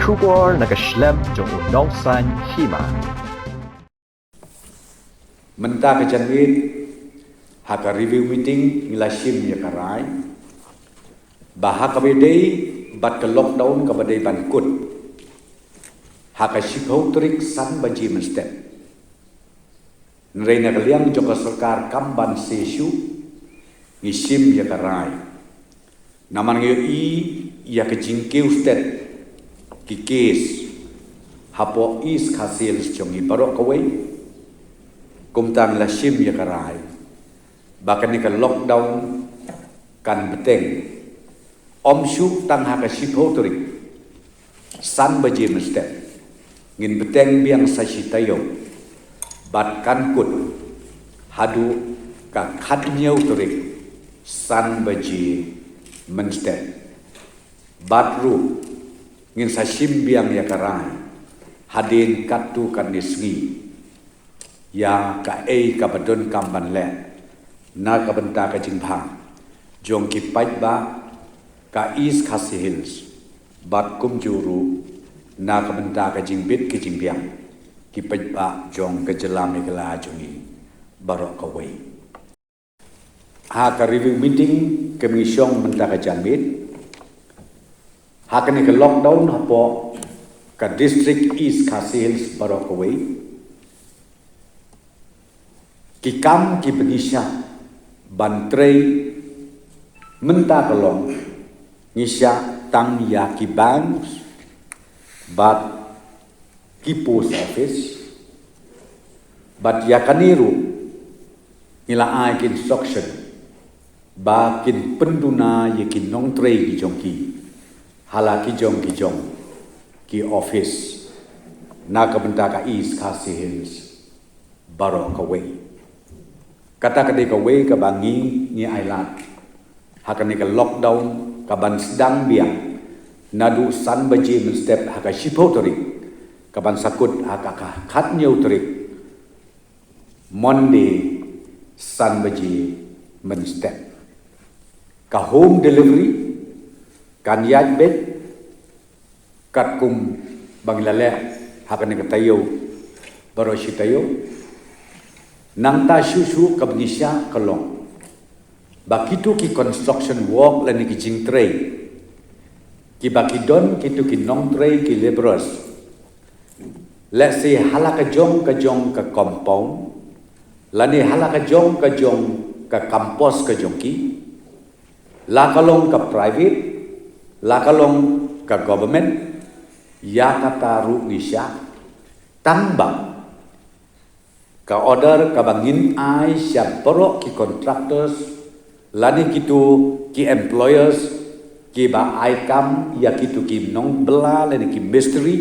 Kubor nakaslem jong unongsan hima. Menta kejanwit haka review meeting ngila sim ya karai bahaka bedai bat ke lockdown ka badai bankut haka shikau trik san baji menstep nreina kaliang joka sarkar kamban sesu ngisim ya karai naman ngayo ya kejingkeu stet kikis hapo is khasil jongi barok kawai kumtang la sim ya karai bahkan ni kan lockdown kan beteng om syuk tang haka shikho trik san baji mestep ngin beteng biang sashitayo bat kan kut hadu ka khat nyau trik san baji mestep bat ru ngin sashim biang ya karai hadin katu kan nisgi ya ka ka badon kamban le na ka benta ka jingphang jong ki pai ba ka is khasi hills bat kum juru na ka benta ka jingbit ki jingbiang ki pai ba jong ka jelam igla jongi barok ka wei ha ka review meeting kemisyong benta ka janbit ha ka ni ka lockdown hapo ka district is khasi hills barok ka wei ki kam ki begisha bantrei menta kalong ngisya tang ya ki banks bat ki post office bat ya kaniru nila ai kin instruction ba kin penduna ye kin nong trei ki jongki hala ki jong ki office na ka benta ka east khasi hills baro ka way kata kadai ka way ka bangi ni island hakani ka lockdown ka ban sedang biang nadu san baji men step haka shipotori ka ban sakut haka khat nyau trik monday san baji men step ka home delivery kan yaj bet kat kum banglale hakani ka tayo baro shitayo nang ta shushu kabnisha kalong bakitu ki construction work lani ki jing tray ki bakidon kitu ki nong tray ki laborers let's say halaka jong ka compound lani halaka jong ka campus ka jong ki la kalong ka private la kalong ka government ya kata ru nisha tambang ka order ka bangin ai siap borok ki contractors lani kitu ki employers ki ba ai kam ya kitu ki nong bela lani ki mystery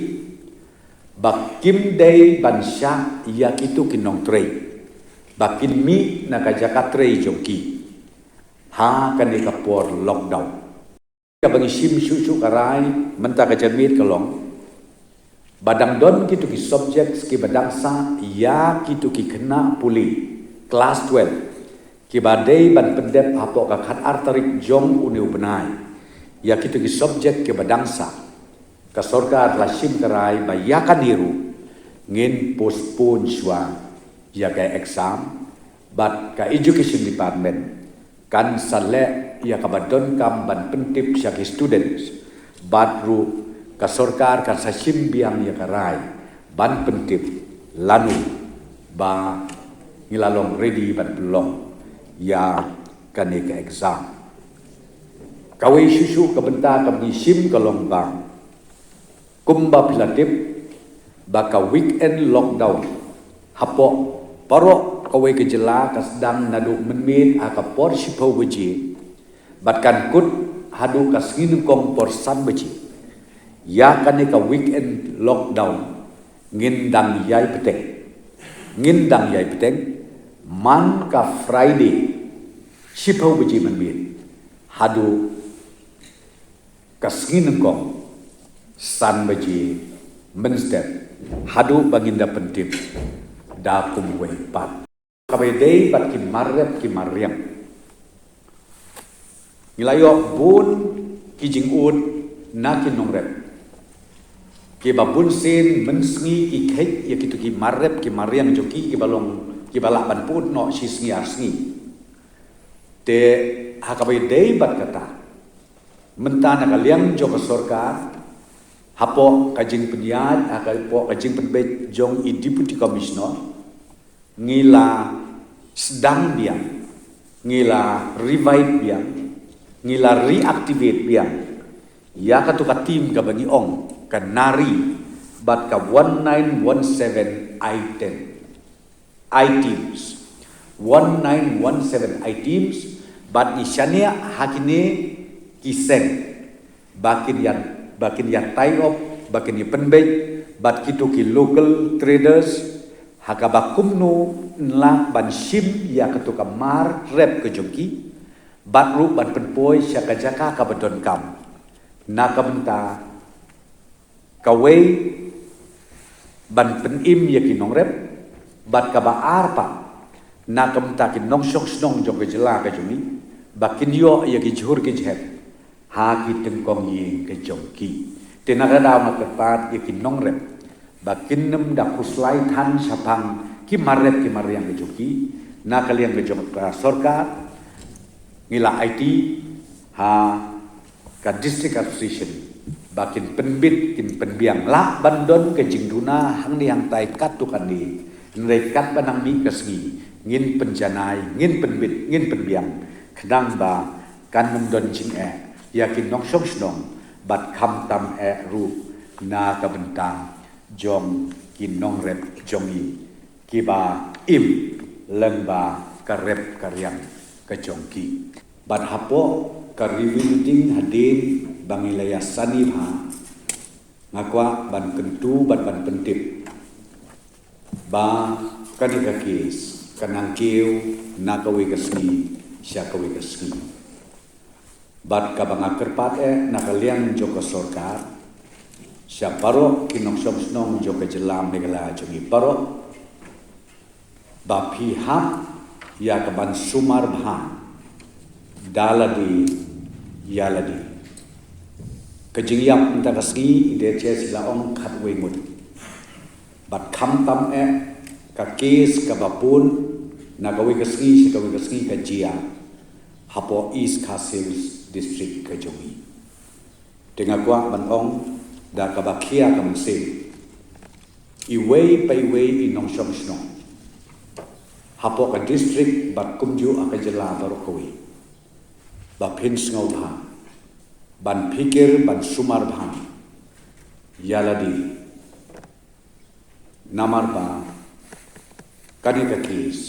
ba kim day ban sha ya kitu ki nong trade ba kin mi na ka jaka trade jongki ha kan ni ka por lockdown ka bangi sim shu karai menta ka jamit kalong badang don kitu ki subjects ki badang sa ya kitu ki kena puli class 12 ki badai ban pendep hapo ka khat artarik jong uniu benai ya kitu ki subject ki badang sa ka sarkar la sim karai ba ya kaniru ngin postpone shwa ya ka exam but ka education department kan sale ya ka badon kam ban pentip sya ki students but ru ka sarkar kan sa simbiang ya karai ban pentip lanu ba ngilalong ready ban belong ya kan ka exam kawai susu ka benta ka sim kalong bang kumba pilatip baka weekend lockdown hapo paro kawai kejela ka sedang nadu menmin aka por sipau beji batkan kut hadu ka singin kong por san beji ya kan ka weekend lockdown ngindang yai peteng man ka friday sipau beji menmin hadu ka singin kong san beji menstep hadu banginda pentip da kum wei pat kabedei bat ki marrem Nilayo bun kijing ud na kinongrep. ki babun sen mensngi ki khet ya kitu ki marep ki mariang joki ki balong ki balak ban put no sisngi arsngi te hakabai dei bat kata mentana kaliang jo sorkar hapo kajing penyiat hapo kajing penbet jong i deputy commissioner ngila sedang biang ngila revive biang ngila reactivate biang ya katuka tim ka bagi ong kanari bat ka 1917 items 1917 items bat isyania hakine kiseng bakin yan tie up bakin yan penbej bat kitu ki local traders hakabakumno nla ban shim ya katuka mar rep ke joki bat ru ban penpoi syaka jaka ka badon kam nakabenta kawai ban penim ya kinong rep bat ka ba arpa nakabenta kinong syok snong jong ke jela ka jumi bakin yo ya ki jhur ke jhet ha ki tengkong yin ke jongki tenaga da makepat ya kinong rep bakin nem da kuslai than sapang ki marep ki mariang ke joki na kalian ke jong sorka ngila IT ha ka district association bakin penbit kin penbiang la bandon ke jingduna hang ni hang tai kat tu kan ni nrei kat banang mi kesngi ngin penjanai ngin penbit ngin penbiang kedang ba kan mendon jing yakin nong shong snong bat kham tam ru na ka bentang jong kin nong rep jongi kiba im lengba ka rep karyang ka jongki bat hapo ka reviewing hadin bangilaya sani ha ngakwa ban kentu ban pentip ba kani ka kes kanang kiu na kawi kasni sya kawi kasni bat ka banga kerpat na kaliang joko sorkar sya paro kinong somsnong joko jelam negala jongi paro ba pihak ya kaban sumar bhan daladi yaladi kejingyap entah kasih ide cia sila ong khat wemut bat kham tam ka kes ka bapun na kawi kasih ka jia hapo East Castles district ka jongi dengan kuah banong da ka bakia ka mse iway pa iway inong syong snong hapo ka district bat kumju aka jela baru kawi bapin sngau bhan ban pikir ban sumar bhan yaladi namar ba kani ka kes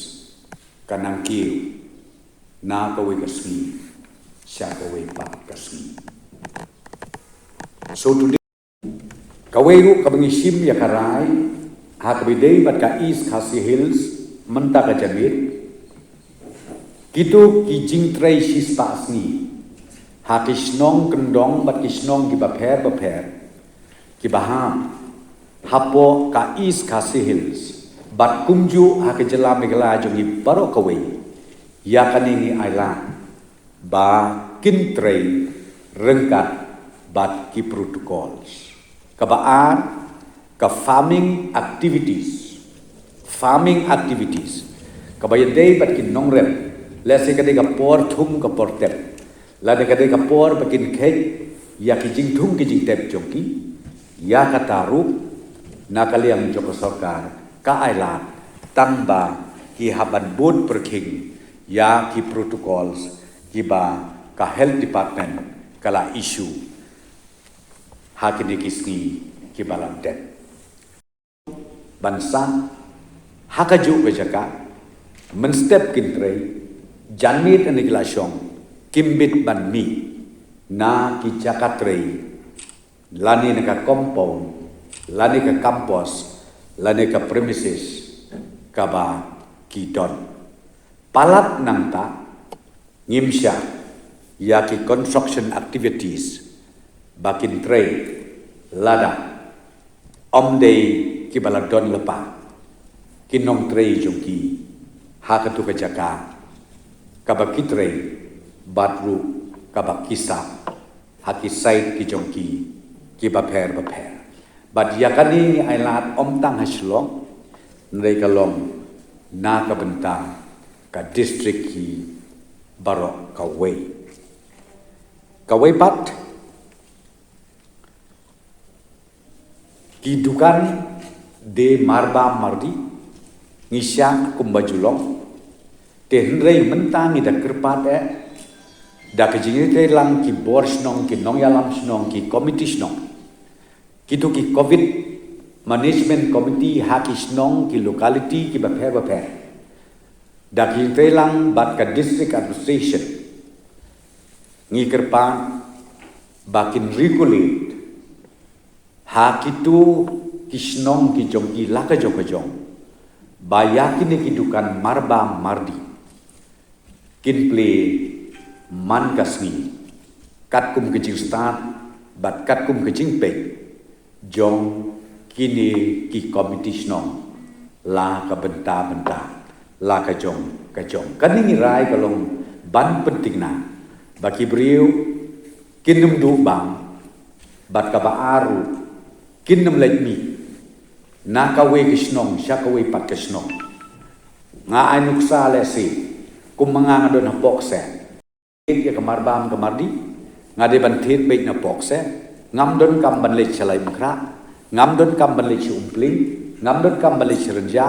kanang kiu na kawi kasni sya kawi pa kasni so today kawi ru kabangi sim ya karai ha kabidei bat ka East Khasi Hills menta ka jamit kitu ki jingtrai sispa asni ha kisnong kendong bat kisnong ki bapher ki baham hapo ka East Khasi Hills bat kumju ha ke jela megala jongi paro kawai ya kanini island ba kintrai rengkat bat ki protocols kabaan ka farming activities kabayadei bat kin nongrem lese kadai ka por thum ka por tep la de kadai ka por bakin khet ya ki jing thum ki jing tep jongki ya kataru nakaliam joko sorkar ka ailat tamba ki haban board perking ya ki protocols ki ba ka health department kala issue hakini kisni ki balam det bansa hakaju bejaka menstep kintrei janmit anigla syong kimbit ban mi na ki jakatrei lani naka compound lani ka campus lani ka premises kaba kidon palat nangta ngimsya ya ki construction activities bakin trei lada omdei ki baladon lepa kinong trei jongki hakatu ka jaka kabakitrei batru kabakisa hakisait ki jongki ki bapher Bat yakani ai lat om tang haslong ndai kalong na ka bentang ka district ki Barok Kawai pat kidukan de marba mardi ngisyak kumbajulong te hnrei mentang ida kerpat da kejingri te lang ki bor snong ki nong yalam snong ki committee snong kitu ki covid management committee haki snong ki locality ki bapher da ki te lang bat ka district administration ngi kerpan bakin regulate haki tu ki snong ki jong ki laka jong bayakin ki dukan marba mardi kin play man kasni kat kum kejing start bat kat kum kejing pe jong kini ki competition la ka benta la ka jong kaning rai kalong ban penting na baki beriu kinum du bang bat ka baaru kinum let mi na ka we kisnong sya ka we pat kisnong nga ainuk sa le si kum manga don hapok se ya kamarbam kamardi ngade ban thet be na pok se ngam don kam ban le chalai mkra ngam don kam ban le umpling ngam don kam ban le renja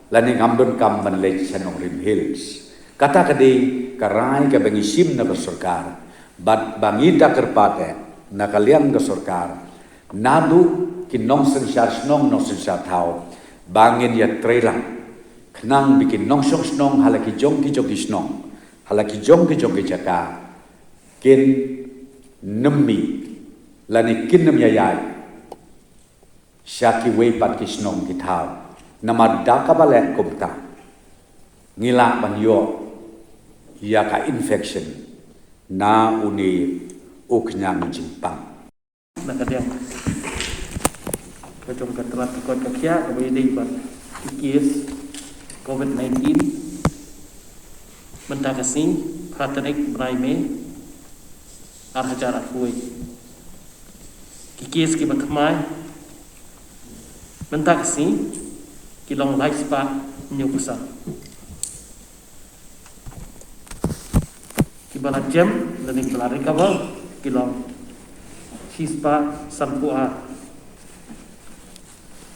lani ngam don kam ban le sanong rim hills kata kadi karai ka bangi sim na bersorkar bat bangi da kerpate na kalian ga sorkar nadu kinong sensar snong no sensar thau bangin ya trailang knang bikin nong song snong halaki jong ki snong halaki jong ki jaka kin nemmi lani kin nem yayai syaki wei pat ki snong ki thau nama daka bale kumta ngila ban yo ya ka infection na uni uknyang jimpang nakadang kacung katrat kot kakya kabai dei bat ikis COVID-19 mentakasing Patrick Braime arhajar afui kikis ki bakmai mentakasing kilong life spa nyukusa kibala jam dan kibala recover kilong sispa sampua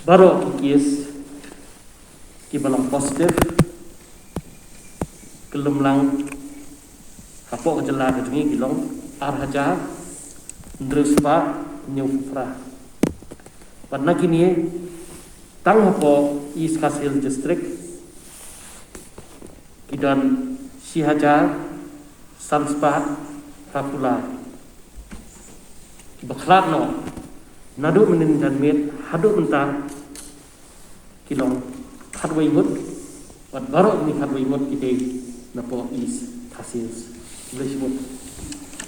baru kikis kibalang positif kelemlang hapok jela kejengi kilong arhaja ndrespa nyufra warna kini tang hapok East Kasil District kidan sihaja sanspat rapula baklat no nadu menin dan mit hadu mentang kilong hadway mut wat baru ni hadway mut ide napo East Kasil District